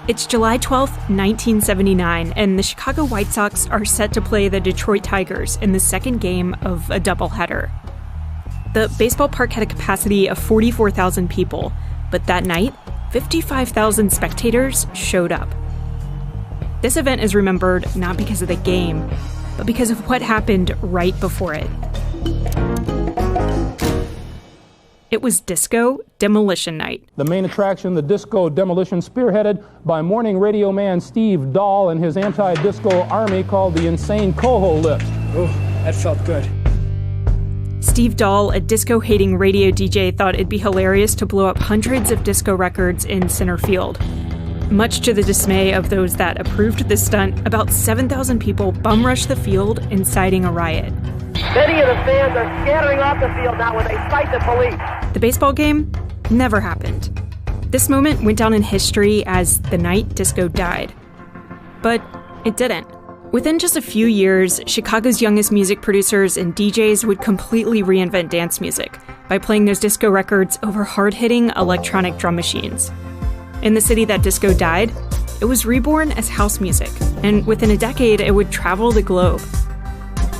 It's July 12th, 1979, and the Chicago White Sox are set to play the Detroit Tigers in the second game of a doubleheader. The baseball park had a capacity of 44,000 people, but that night, 55,000 spectators showed up. This event is remembered not because of the game, but because of what happened right before it. It was Disco Demolition Night. The main attraction, the Disco Demolition, spearheaded by morning radio man Steve Dahl and his anti-disco army called the Insane Coho Lift. Oh, that felt good. Steve Dahl, a disco-hating radio DJ, thought it'd be hilarious to blow up hundreds of disco records in center field. Much to the dismay of those that approved this stunt, about 7,000 people bum-rushed the field, inciting a riot. Many of the fans are scattering off the field now when they fight the police. The baseball game never happened. This moment went down in history as the night disco died. But it didn't. Within just a few years, Chicago's youngest music producers and DJs would completely reinvent dance music by playing those disco records over hard-hitting electronic drum machines. In the city that disco died, it was reborn as house music, and within a decade, it would travel the globe.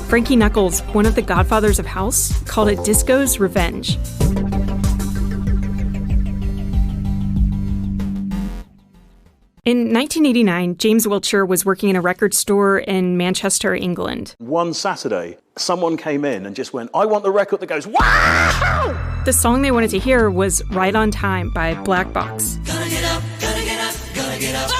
Frankie Knuckles, one of the godfathers of house, called it disco's revenge. In 1989, James Wiltshire was working in a record store in Manchester, England. One Saturday, someone came in and just went, "I want the record that goes, wow!" The song they wanted to hear was Right on Time by Black Box. Gonna get up, gonna get up, gonna get up.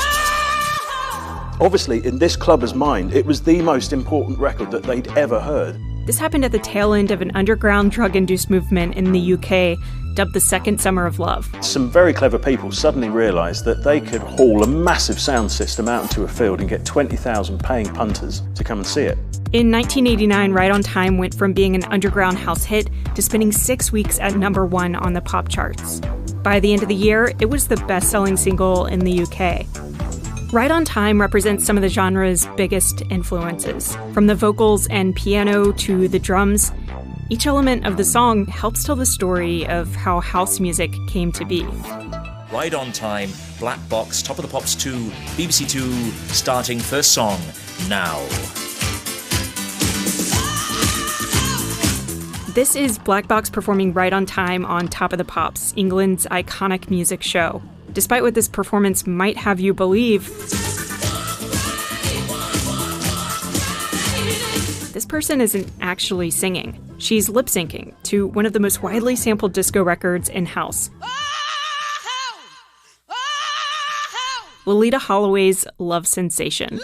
Obviously, in this clubber's mind, it was the most important record that they'd ever heard. This happened at the tail end of an underground drug-induced movement in the UK, dubbed the Second Summer of Love. Some very clever people suddenly realised that they could haul a massive sound system out into a field and get 20,000 paying punters to come and see it. In 1989, Right on Time went from being an underground house hit to spending 6 weeks at #1 on the pop charts. By the end of the year, it was the best-selling single in the UK. Right on Time represents some of the genre's biggest influences. From the vocals and piano to the drums, each element of the song helps tell the story of how house music came to be. Right on Time, Black Box, Top of the Pops 2, BBC 2, starting first song, now. This is Black Box performing Right on Time on Top of the Pops, England's iconic music show. Despite what this performance might have you believe, this person isn't actually singing. She's lip-syncing to one of the most widely sampled disco records in house. Loleatta Halloway's Love Sensation.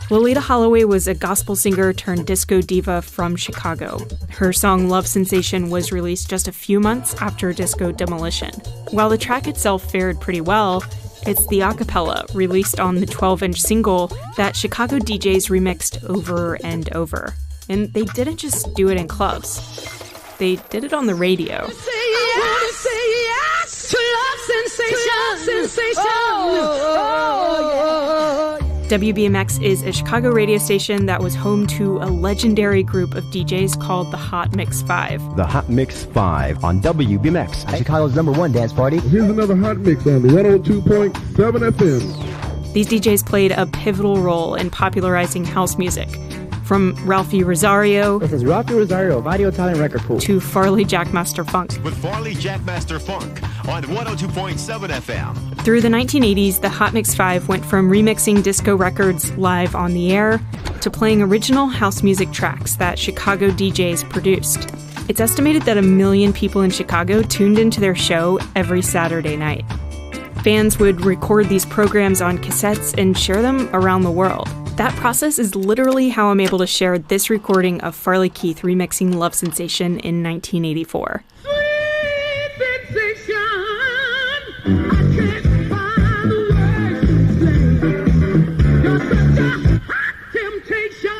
Loleatta Halloway was a gospel singer turned disco diva from Chicago. Her song Love Sensation was released just a few months after Disco Demolition. While the track itself fared pretty well, it's the a cappella released on the 12-inch single that Chicago DJs remixed over and over. And they didn't just do it in clubs. They did it on the radio. WBMX is a Chicago radio station that was home to a legendary group of DJs called the Hot Mix 5. The Hot Mix 5 on WBMX, Chicago's #1 dance party. Here's another Hot Mix on the 102.7 FM. These DJs played a pivotal role in popularizing house music. From Ralphie Rosario. This is Ralphie Rosario of Audio Talent Record Pool. To Farley Jackmaster Funk. With Farley Jackmaster Funk on 102.7 FM. Through the 1980s, the Hot Mix 5 went from remixing disco records live on the air to playing original house music tracks that Chicago DJs produced. It's estimated that 1 million people in Chicago tuned into their show every Saturday night. Fans would record these programs on cassettes and share them around the world. That process is literally how I'm able to share this recording of Farley Keith remixing Love Sensation in 1984. Sweet sensation, I can't find the words to say. You're such a hot temptation.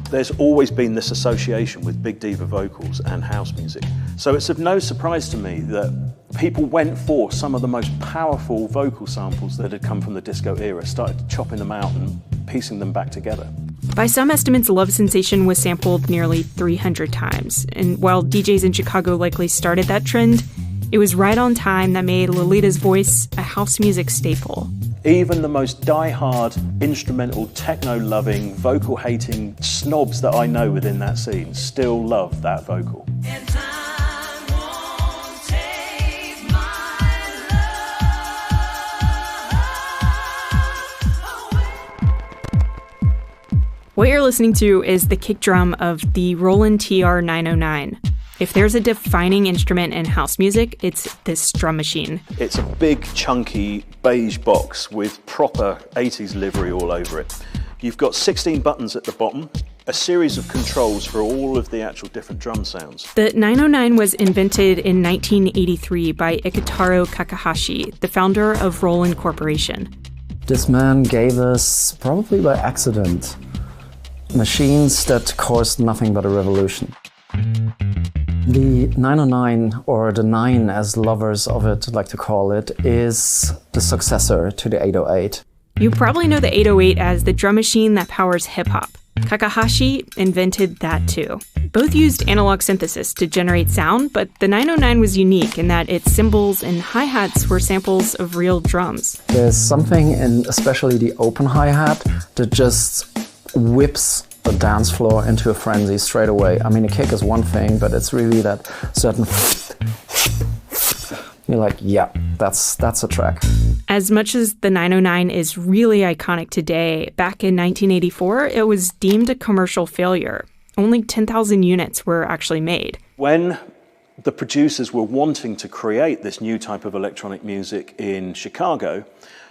There's always been this association with big diva vocals and house music. So it's of no surprise to me that people went for some of the most powerful vocal samples that had come from the disco era, started chopping them out and piecing them back together. By some estimates, Love Sensation was sampled nearly 300 times. And while DJs in Chicago likely started that trend, It was Right on Time that made Loleatta's voice a house music staple. Even the most die-hard, instrumental, techno-loving, vocal-hating snobs that I know within that scene still love that vocal. What you're listening to is the kick drum of the Roland TR-909. If there's a defining instrument in house music, it's this drum machine. It's a big, chunky, beige box with proper 80s livery all over it. You've got 16 buttons at the bottom, a series of controls for all of the actual different drum sounds. The 909 was invented in 1983 by Iketaro Kakahashi, the founder of Roland Corporation. This man gave us, probably by accident, machines that caused nothing but a revolution. The 909, or the 9 as lovers of it like to call it, is the successor to the 808. You probably know the 808 as the drum machine that powers hip-hop. Kakahashi invented that too. Both used analog synthesis to generate sound, but the 909 was unique in that its cymbals and hi-hats were samples of real drums. There's something in especially the open hi-hat that just whips the dance floor into a frenzy straight away. I mean, a kick is one thing, but it's really that certain you're like, yeah, that's a track. As much as the 909 is really iconic today, back in 1984, it was deemed a commercial failure. Only 10,000 units were actually made. When the producers were wanting to create this new type of electronic music in Chicago,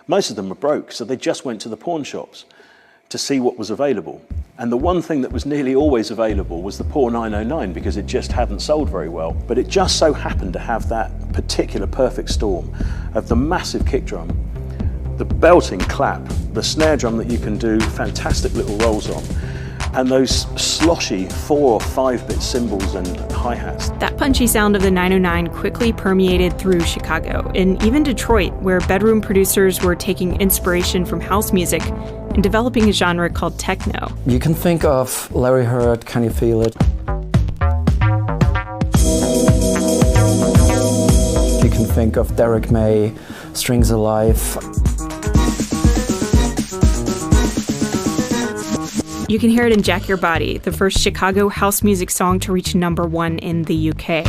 most of them were broke, so they just went to the pawn shops to see what was available. And the one thing that was nearly always available was the poor 909 because it just hadn't sold very well. But it just so happened to have that particular perfect storm of the massive kick drum, the belting clap, the snare drum that you can do fantastic little rolls on, and those sloshy 4 or 5-bit cymbals and hi-hats. That punchy sound of the 909 quickly permeated through Chicago and even Detroit, where bedroom producers were taking inspiration from house music and developing a genre called techno. You can think of Larry Heard, Can You Feel It? You can think of Derek May, Strings Alive. You can hear it in Jack Your Body, the first Chicago house music song to reach #1 in the UK.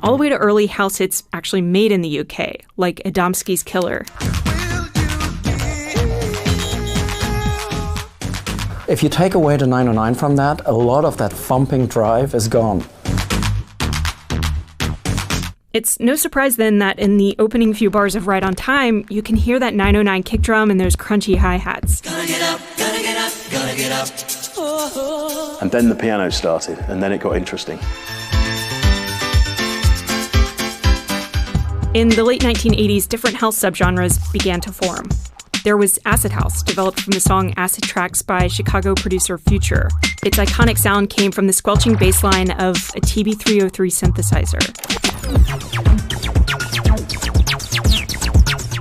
All the way to early house hits actually made in the UK, like Adamski's Killer. If you take away the 909 from that, a lot of that thumping drive is gone. It's no surprise then that in the opening few bars of Right on Time, you can hear that 909 kick drum and those crunchy hi-hats. Gonna get up, gonna get up, gonna get up. Oh. And then the piano started, and then it got interesting. In the late 1980s, different house subgenres began to form. There was acid house, developed from the song Acid Tracks by Chicago producer Future. Its iconic sound came from the squelching bass line of a TB-303 synthesizer.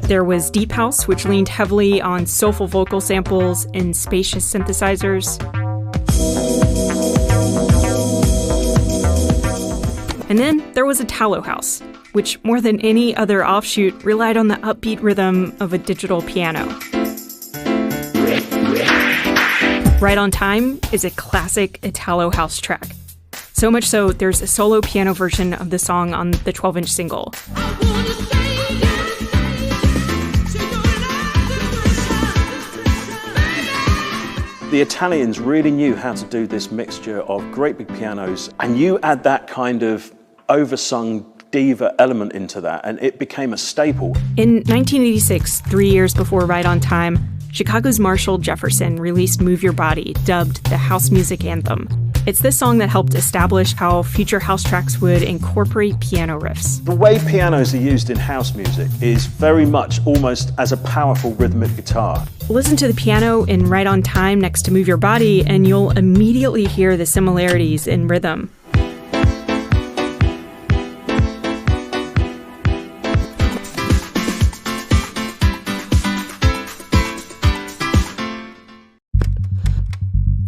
There was deep house, which leaned heavily on soulful vocal samples and spacious synthesizers. And then there was Italo house, which more than any other offshoot relied on the upbeat rhythm of a digital piano. Right on Time is a classic Italo house track. So much so, there's a solo piano version of the song on the 12-inch single. The Italians really knew how to do this mixture of great big pianos, and you add that kind of oversung diva element into that, and it became a staple. In 1986, 3 years before Right on Time, Chicago's Marshall Jefferson released Move Your Body, dubbed the house music anthem. It's this song that helped establish how future house tracks would incorporate piano riffs. The way pianos are used in house music is very much almost as a powerful rhythmic guitar. Listen to the piano in Right on Time next to Move Your Body, and you'll immediately hear the similarities in rhythm.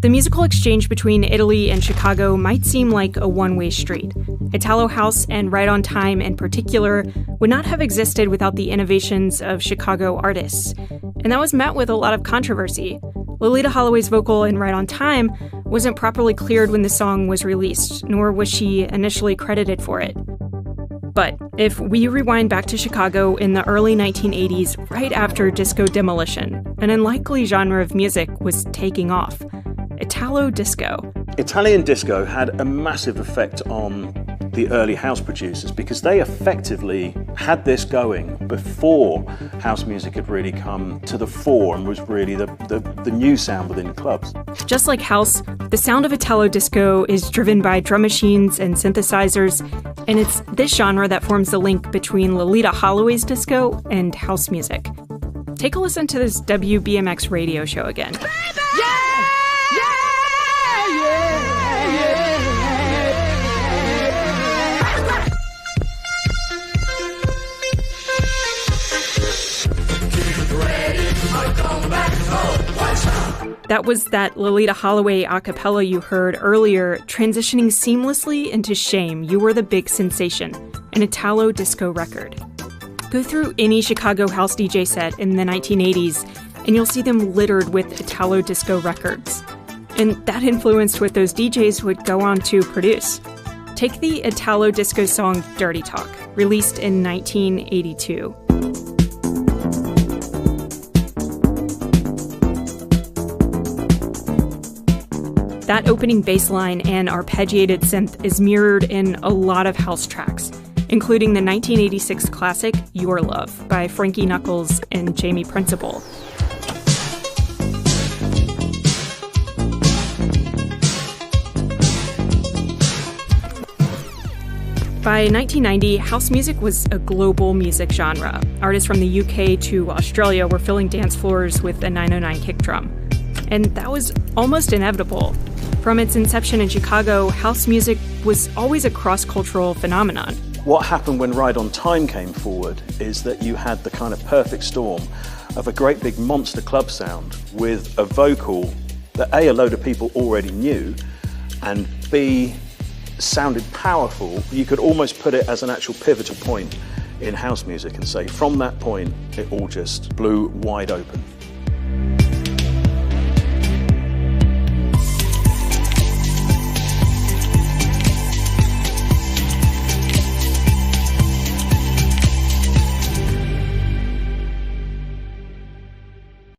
The musical exchange between Italy and Chicago might seem like a one-way street. Italo house and Right on Time in particular would not have existed without the innovations of Chicago artists. And that was met with a lot of controversy. Loleatta Halloway's vocal in Right on Time wasn't properly cleared when the song was released, nor was she initially credited for it. But if we rewind back to Chicago in the early 1980s, right after disco demolition, an unlikely genre of music was taking off. Italo disco. Italian disco had a massive effect on the early house producers because they effectively had this going before house music had really come to the fore and was really the new sound within clubs. Just like house, the sound of Italo disco is driven by drum machines and synthesizers, and it's this genre that forms the link between Loleatta Halloway's disco and house music. Take a listen to this WBMX radio show again. That was that Loleatta Halloway a cappella you heard earlier, transitioning seamlessly into Shame, You Were the Big Sensation, an Italo disco record. Go through any Chicago house DJ set in the 1980s, and you'll see them littered with Italo disco records. And that influenced what those DJs would go on to produce. Take the Italo disco song Dirty Talk, released in 1982. That opening bass line and arpeggiated synth is mirrored in a lot of house tracks, including the 1986 classic Your Love by Frankie Knuckles and Jamie Principle. By 1990, house music was a global music genre. Artists from the UK to Australia were filling dance floors with a 909 kick drum. And that was almost inevitable. From its inception in Chicago, house music was always a cross-cultural phenomenon. What happened when Ride on Time came forward is that you had the kind of perfect storm of a great big monster club sound with a vocal that A load of people already knew, and B, sounded powerful. You could almost put it as an actual pivotal point in house music and say, from that point, it all just blew wide open.